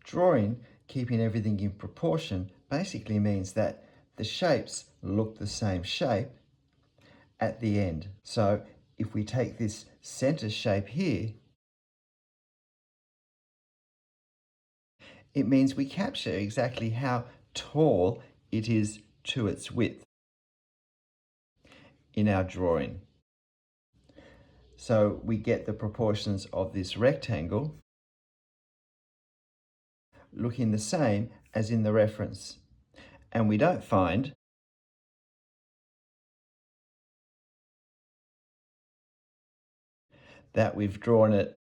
Drawing, keeping everything in proportion, basically means that the shapes look the same shape at the end. So if we take this center shape here, it means we capture exactly how tall it is to its width in our drawing. So we get the proportions of this rectangle looking the same as in the reference. And we don't find that we've drawn it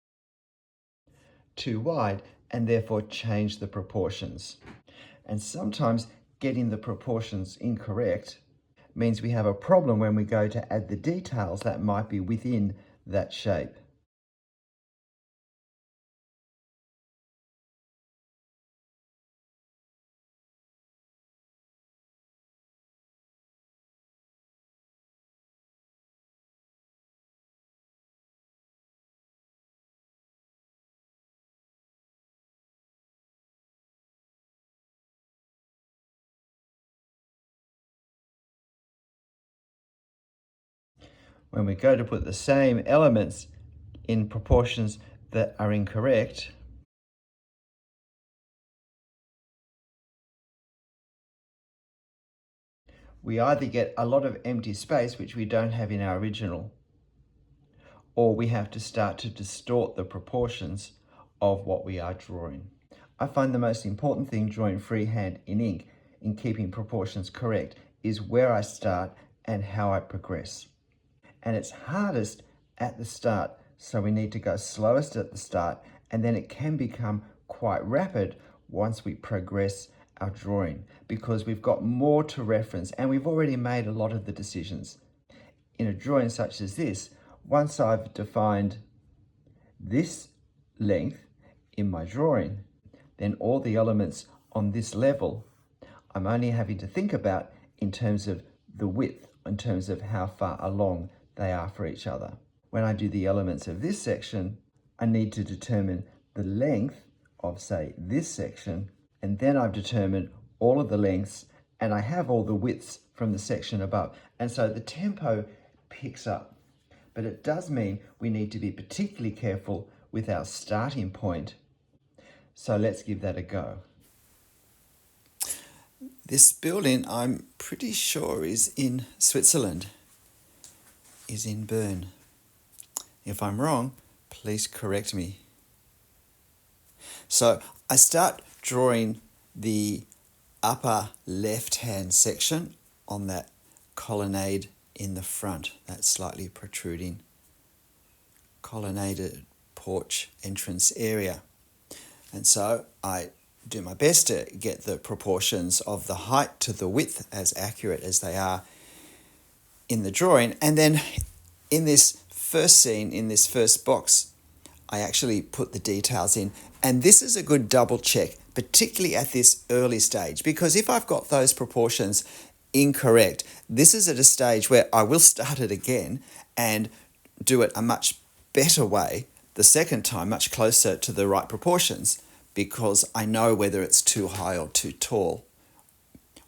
too wide and therefore change the proportions. And sometimes getting the proportions incorrect means we have a problem when we go to add the details that might be within that shape. When we go to put the same elements in proportions that are incorrect, we either get a lot of empty space, which we don't have in our original, or we have to start to distort the proportions of what we are drawing. I find the most important thing drawing freehand in ink, in keeping proportions correct, is where I start and how I progress. And it's hardest at the start, so we need to go slowest at the start, and then it can become quite rapid once we progress our drawing, because we've got more to reference and we've already made a lot of the decisions. In a drawing such as this, once I've defined this length in my drawing, then all the elements on this level I'm only having to think about in terms of the width, in terms of how far along they are for each other. When I do the elements of this section, I need to determine the length of, say, this section, and then I've determined all of the lengths and I have all the widths from the section above. And so the tempo picks up. But it does mean we need to be particularly careful with our starting point. So let's give that a go. This building, I'm pretty sure, is in Switzerland, is in Bern. If I'm wrong, please correct me. So I start drawing the upper left-hand section on that colonnade in the front, that slightly protruding colonnaded porch entrance area. And so I do my best to get the proportions of the height to the width as accurate as they are in the drawing. And then in this first scene, in this first box, I actually put the details in. And this is a good double check, particularly at this early stage, because if I've got those proportions incorrect, this is at a stage where I will start it again and do it a much better way the second time, much closer to the right proportions, because I know whether it's too high or too tall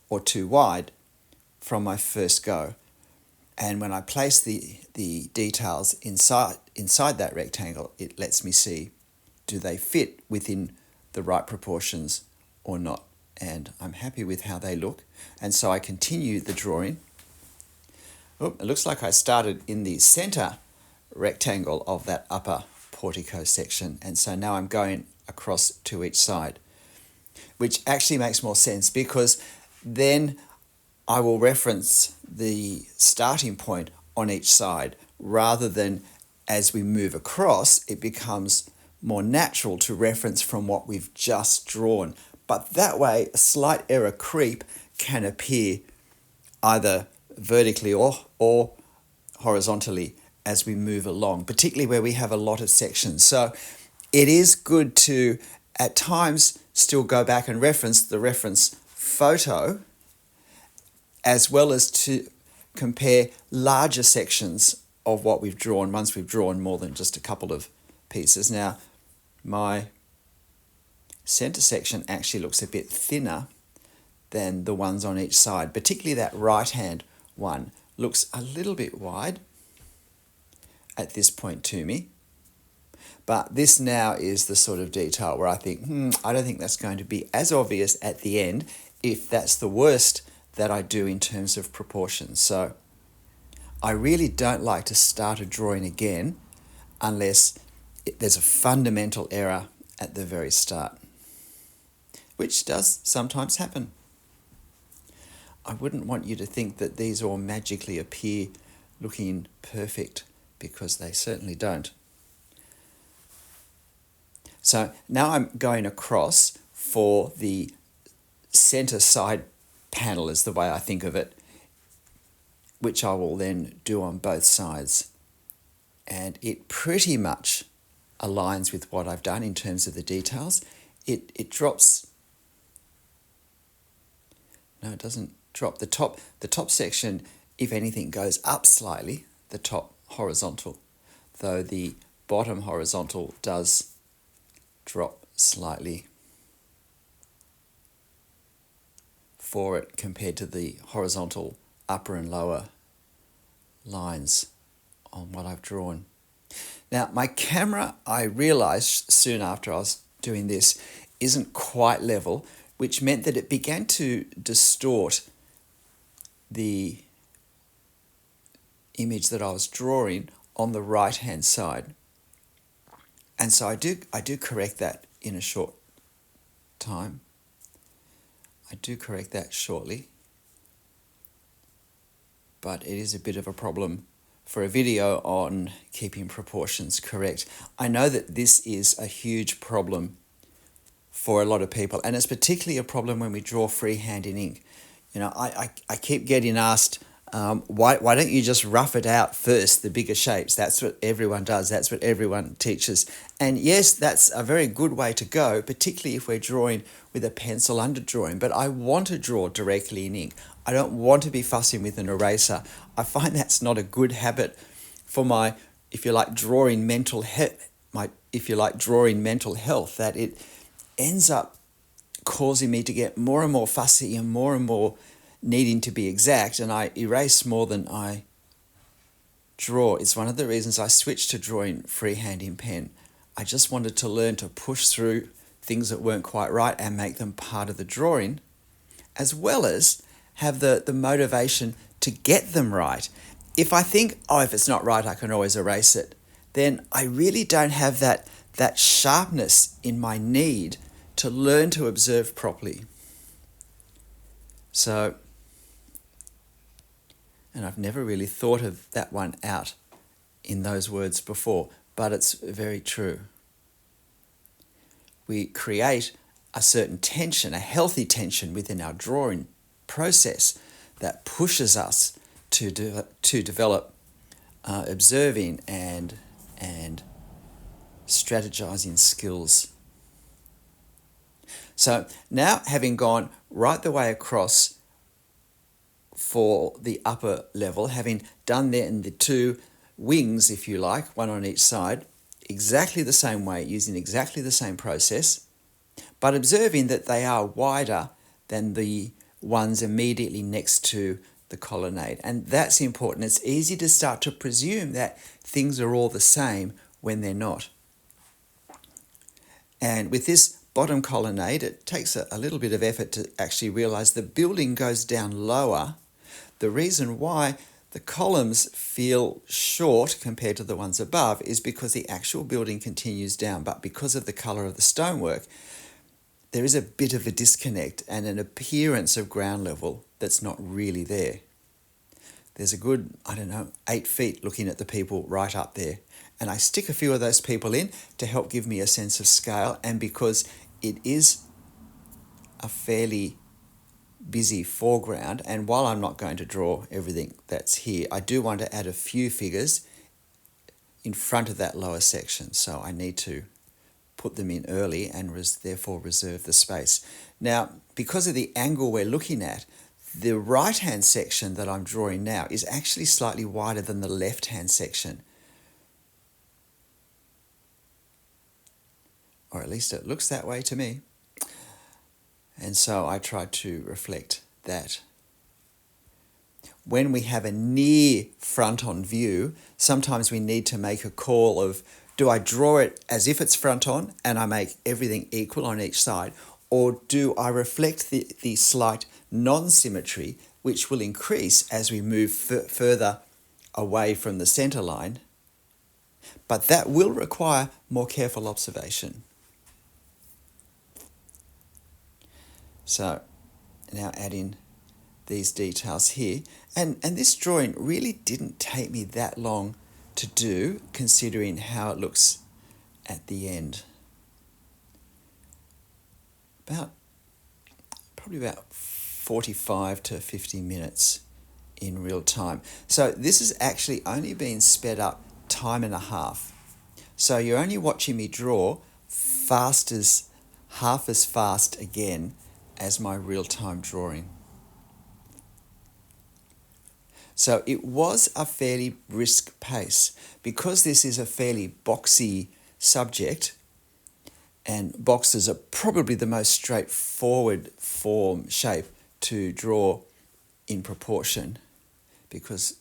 or too wide from my first go. And when I place the details inside that rectangle, it lets me see, do they fit within the right proportions or not? And I'm happy with how they look. And so I continue the drawing. Oh, it looks like I started in the center rectangle of that upper portico section. And so now I'm going across to each side, which actually makes more sense, because then I will reference the starting point on each side, rather than as we move across, it becomes more natural to reference from what we've just drawn. But that way, a slight error creep can appear either vertically or horizontally as we move along, particularly where we have a lot of sections. So it is good to, at times, still go back and reference the reference photo, as well as to compare larger sections of what we've drawn once we've drawn more than just a couple of pieces. Now, my centre section actually looks a bit thinner than the ones on each side, particularly that right-hand one looks a little bit wide at this point to me. But this now is the sort of detail where I think, I don't think that's going to be as obvious at the end if that's the worst that I do in terms of proportions. So I really don't like to start a drawing again unless there's a fundamental error at the very start, which does sometimes happen. I wouldn't want you to think that these all magically appear looking perfect, because they certainly don't. So now I'm going across for the center side panel is the way I think of it, which I will then do on both sides. And it pretty much aligns with what I've done in terms of the details. It drops, no, it doesn't drop. The top section, if anything, goes up slightly, the top horizontal, though the bottom horizontal does drop slightly for it compared to the horizontal upper and lower lines on what I've drawn. Now, my camera, I realized soon after I was doing this, isn't quite level, which meant that it began to distort the image that I was drawing on the right-hand side. And so I do correct that in a short time. I do correct that shortly. But it is a bit of a problem for a video on keeping proportions correct. I know that this is a huge problem for a lot of people, and it's particularly a problem when we draw freehand in ink. You know, I keep getting asked, why don't you just rough it out first, the bigger shapes? That's what everyone does. That's what everyone teaches. And yes, that's a very good way to go, particularly if we're drawing with a pencil underdrawing. But I want to draw directly in ink. I don't want to be fussing with an eraser. I find that's not a good habit for my, if you like, drawing mental health, that it ends up causing me to get more and more fussy and more needing to be exact, and I erase more than I draw. It's one of the reasons I switched to drawing freehand in pen. I just wanted to learn to push through things that weren't quite right and make them part of the drawing, as well as have the motivation to get them right. If I think, if it's not right, I can always erase it, then I really don't have that sharpness in my need to learn to observe properly. So, and I've never really thought of that one out in those words before, but it's very true. We create a certain tension, a healthy tension within our drawing process that pushes us to develop observing and strategizing skills. So now, having gone right the way across for the upper level, having done then the two wings, if you like, one on each side, exactly the same way, using exactly the same process, but observing that they are wider than the ones immediately next to the colonnade. And that's important. It's easy to start to presume that things are all the same when they're not. And with this bottom colonnade, it takes a little bit of effort to actually realize the building goes down lower. The reason why the columns feel short compared to the ones above is because the actual building continues down, but because of the color of the stonework, there is a bit of a disconnect and an appearance of ground level that's not really there. There's a good, 8 feet looking at the people right up there. And I stick a few of those people in to help give me a sense of scale, and because it is a fairly busy foreground, and while I'm not going to draw everything that's here, I do want to add a few figures in front of that lower section, so I need to put them in early and therefore reserve the space. Now, because of the angle we're looking at, the right-hand section that I'm drawing now is actually slightly wider than the left-hand section. Or at least it looks that way to me. And so I try to reflect that. When we have a near front-on view, sometimes we need to make a call of, do I draw it as if it's front-on and I make everything equal on each side, or do I reflect the slight non-symmetry, which will increase as we move further away from the center line, but that will require more careful observation. So now add in these details here. And this drawing really didn't take me that long to do, considering how it looks at the end. Probably about 45 to 50 minutes in real time. So this has actually only been sped up time and a half. So you're only watching me draw half as fast again as my real-time drawing. So it was a fairly brisk pace. Because this is a fairly boxy subject, and boxes are probably the most straightforward form shape to draw in proportion, because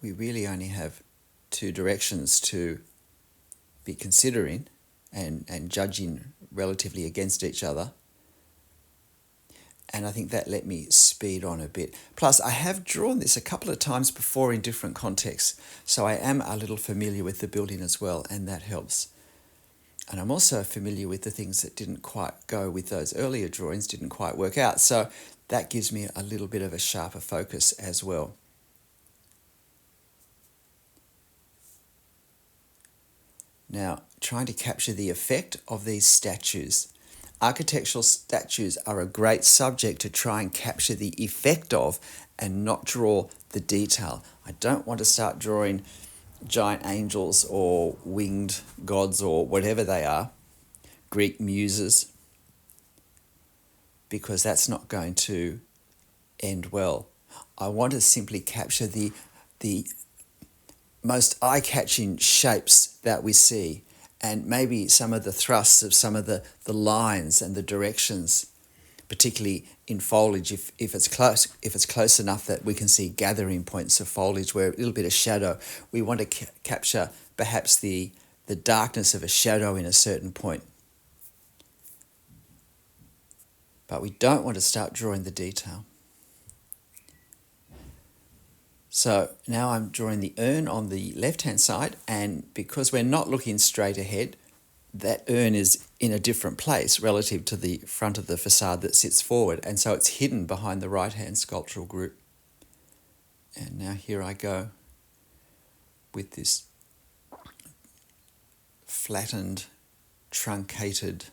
we really only have two directions to be considering and judging relatively against each other. And I think that let me speed on a bit. Plus, I have drawn this a couple of times before in different contexts, so I am a little familiar with the building as well, and that helps. And I'm also familiar with the things that didn't quite go with those earlier drawings, didn't quite work out, so that gives me a little bit of a sharper focus as well. Now, trying to capture the effect of these statues. Architectural statues are a great subject to try and capture the effect of and not draw the detail. I don't want to start drawing giant angels or winged gods or whatever they are, Greek muses, because that's not going to end well. I want to simply capture the most eye-catching shapes that we see, and maybe some of the thrusts of some of the lines and the directions, particularly in foliage, if it's close enough that we can see gathering points of foliage where a little bit of shadow. We want to capture perhaps the darkness of a shadow in a certain point. But we don't want to start drawing the detail. So now I'm drawing the urn on the left-hand side, and because we're not looking straight ahead, that urn is in a different place relative to the front of the facade that sits forward, and so it's hidden behind the right-hand sculptural group. And now here I go with this flattened, truncated,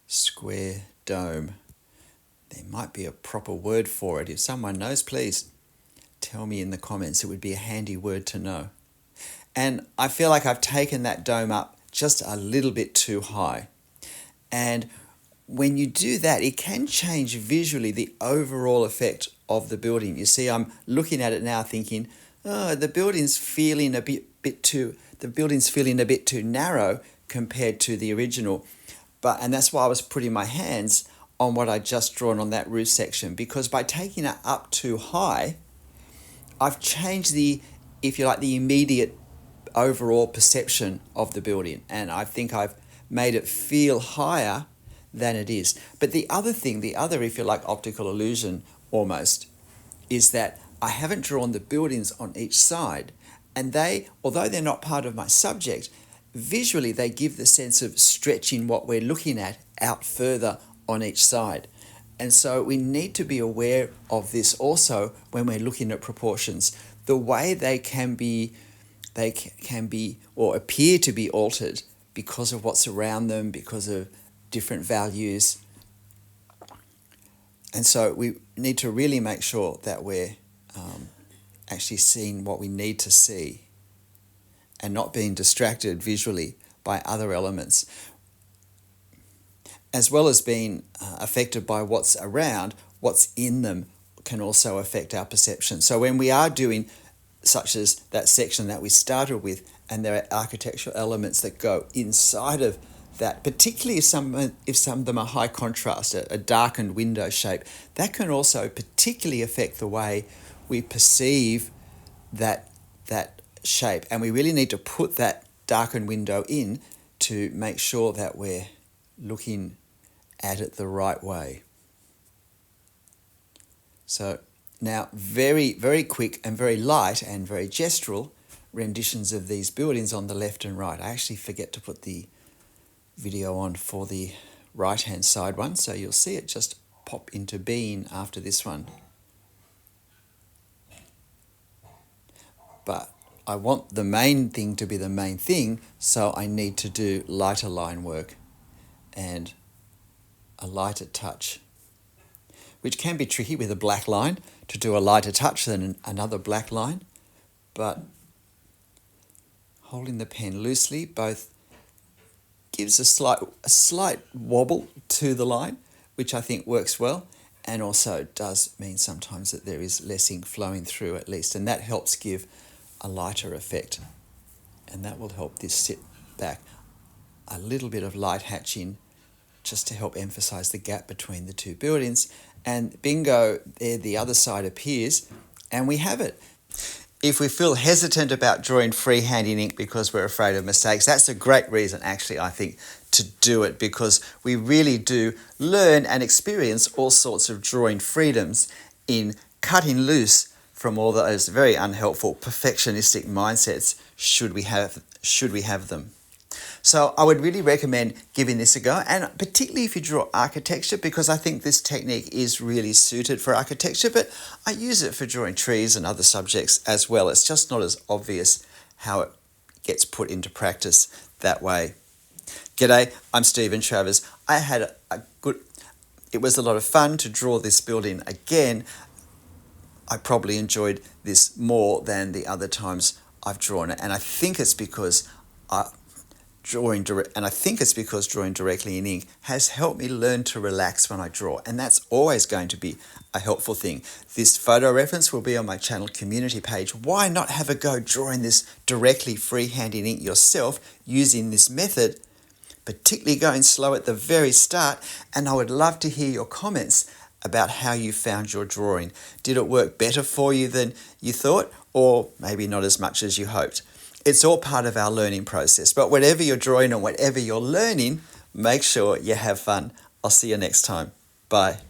square dome. There might be a proper word for it. If someone knows, please tell me in the comments. It would be a handy word to know. And I feel like I've taken that dome up just a little bit too high. And when you do that, it can change visually the overall effect of the building. You see, I'm looking at it now thinking, oh, the building's feeling a bit too narrow compared to the original. And that's why I was putting my hands on what I'd just drawn on that roof section, because by taking it up too high, I've changed the immediate overall perception of the building, and I think I've made it feel higher than it is. But the other, if you like, optical illusion almost, is that I haven't drawn the buildings on each side, and they, although they're not part of my subject, visually they give the sense of stretching what we're looking at out further on each side. And so we need to be aware of this also when we're looking at proportions. The way they can be or appear to be altered because of what's around them, because of different values. And so we need to really make sure that we're actually seeing what we need to see and not being distracted visually by other elements, as well as being affected by what's around. What's in them can also affect our perception. So when we are doing such as that section that we started with, and there are architectural elements that go inside of that, particularly if some of them are high contrast, a darkened window shape, that can also particularly affect the way we perceive that shape. And we really need to put that darkened window in to make sure that we're looking at it the right way. So now very, very quick and very light and very gestural renditions of these buildings on the left and right. I actually forget to put the video on for the right hand side one, so you'll see it just pop into being after this one. But I want the main thing to be the main thing, so I need to do lighter line work and a lighter touch, which can be tricky with a black line to do a lighter touch than another black line. But holding the pen loosely both gives a slight wobble to the line, which I think works well, and also does mean sometimes that there is less ink flowing through at least, and that helps give a lighter effect, and that will help this sit back. A little bit of light hatching just to help emphasize the gap between the two buildings, and bingo, there the other side appears, and we have it. If we feel hesitant about drawing freehand in ink because we're afraid of mistakes, that's a great reason, actually, I think, to do it, because we really do learn and experience all sorts of drawing freedoms in cutting loose from all those very unhelpful perfectionistic mindsets should we have them. So I would really recommend giving this a go, and particularly if you draw architecture, because I think this technique is really suited for architecture, but I use it for drawing trees and other subjects as well. It's just not as obvious how it gets put into practice that way. G'day, I'm Stephen Travers. I had it was a lot of fun to draw this building again. I probably enjoyed this more than the other times I've drawn it, and I think it's because drawing directly in ink has helped me learn to relax when I draw, and that's always going to be a helpful thing. This photo reference will be on my channel community page. Why not have a go drawing this directly freehand in ink yourself using this method, particularly going slow at the very start? And I would love to hear your comments about how you found your drawing. Did it work better for you than you thought, or maybe not as much as you hoped? It's all part of our learning process, but whatever you're drawing or whatever you're learning, make sure you have fun. I'll see you next time. Bye.